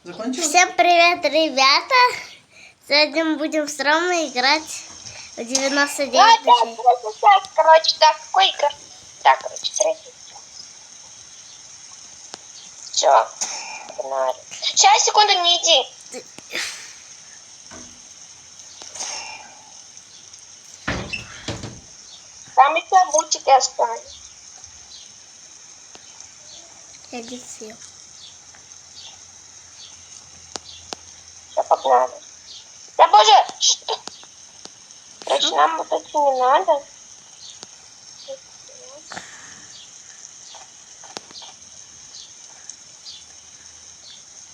Закончилось? Всем привет, ребята! Сегодня мы будем с Ромой играть в 99 ночей. Короче, так, какой игр? Так, короче, третий. Все, погнали. Сейчас, секунду, не иди. Там еще бутики остались. Я не съел. Все, погнали. Да боже, что? Короче, нам вот это не надо.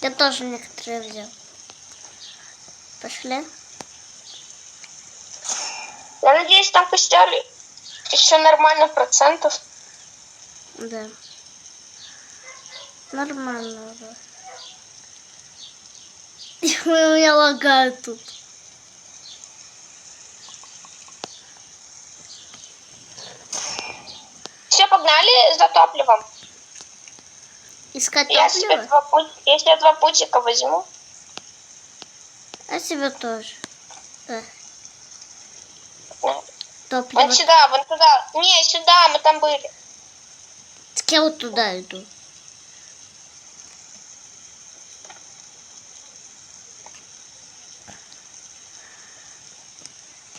Я тоже некоторые взял. Пошли. Я надеюсь, там костер еще нормально процентов. Да. Нормально, да. У меня лагает тут. Все, погнали за топливом. Искать Я себе топливо? если я 2 путика возьму. А себе тоже. Да. Вон Топливо. сюда, вон туда. Не, сюда, мы там были. Так я вот туда иду.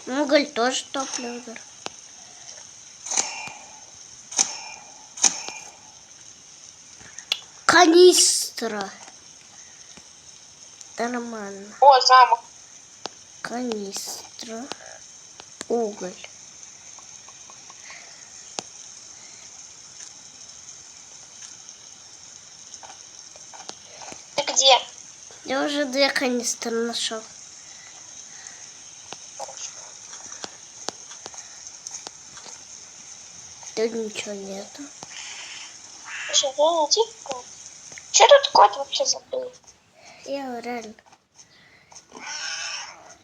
Уголь тоже топливо. Да. Канистра. Нормально. О, замок. Канистра. Уголь. Ты где? Я уже 2 канистры нашел. Тут ничего нету. Слушай, я не иди в кот. Че тут кот вообще забыл? Я реально.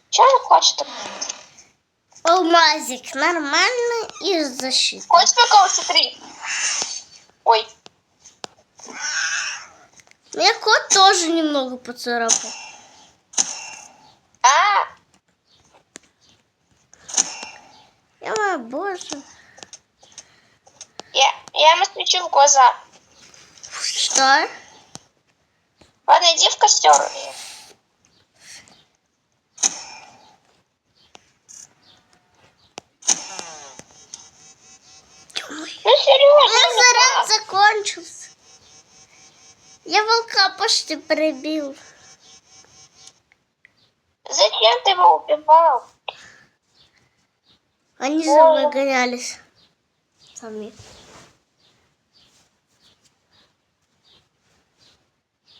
Че он хочет? Алмазик нормально и защита. Хоть сколько, смотри. Ой. Меня кот тоже немного поцарапал. Я боже. Я ему свечу в глаза. Что? Ладно, иди в костер. Ну серьезно, Заряд закончился. Я волка почти прибил. зачем ты его убивал? Они за мной гонялись. Сами.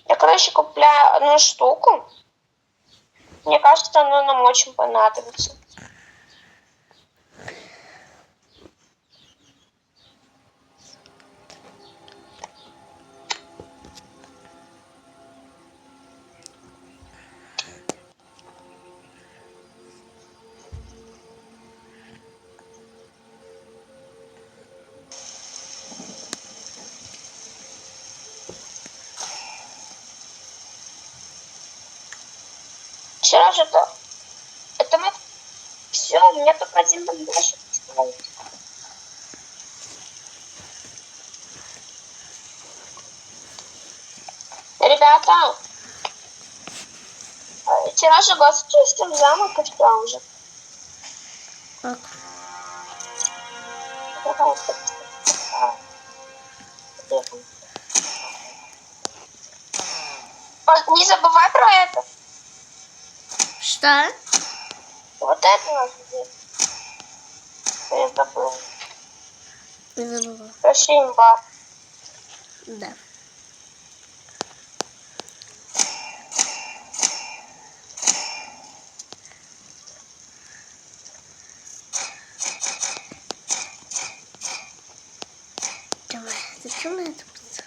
Я, короче, купляю одну штуку. Мне кажется, она нам очень понадобится. Вчера же это мы... Все, у меня только один бандаж. Ребята, вчера же гостю в замок и все уже. Так. Не забывай про это. Что? Вот это надо делать. Я забыл. Не забыла. Вообще имба. Да. Давай, зачем я это писал?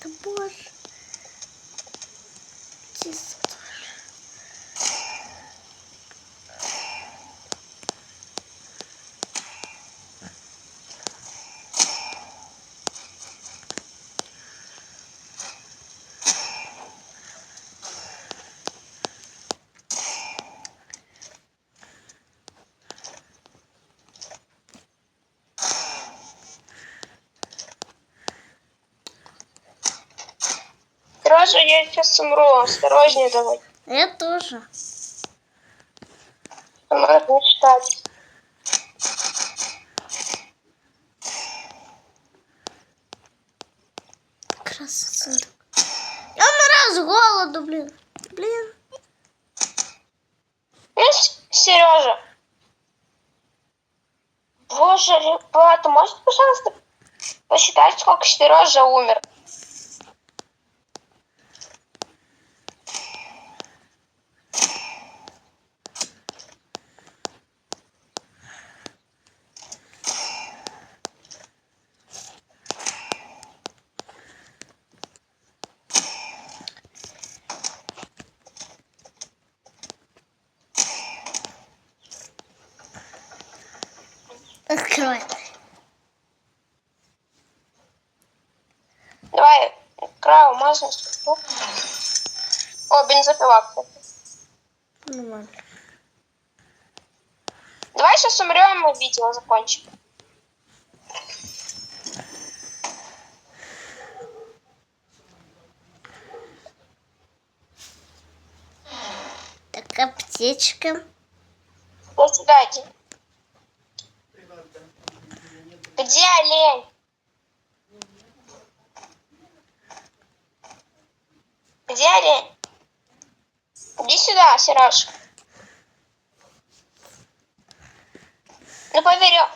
Да боже. Чисто. Сережа, я сейчас умру. Осторожнее давай. Я тоже. Надо мечтать. Красавчик. Я умираю с голоду, блин. Блин. Видишь, Сережа? Боже, ребята, можете, пожалуйста, посчитать, сколько Сережа умер? Открой. Давай, краю, можно? О, бензопила. Нормально. Давай сейчас умрем и видео закончим. Так, аптечка. До свидания. Где олень? Где олень? Иди сюда, Сереж. Ну, поверю.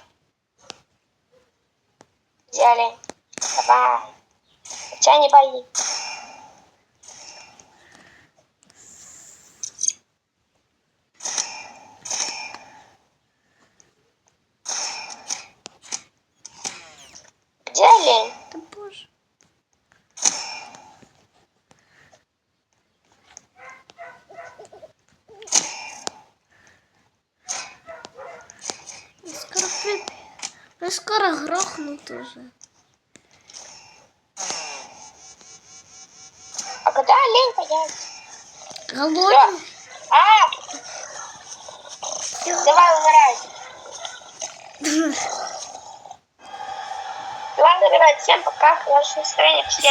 Где олень? Давай. Тебя не бои. Где олень? Да боже. Мы скоро грохнут уже. А когда олень появится? Голодный? А! Давай умирай. Ладно, ребят, всем пока. Хорошего настроения всем.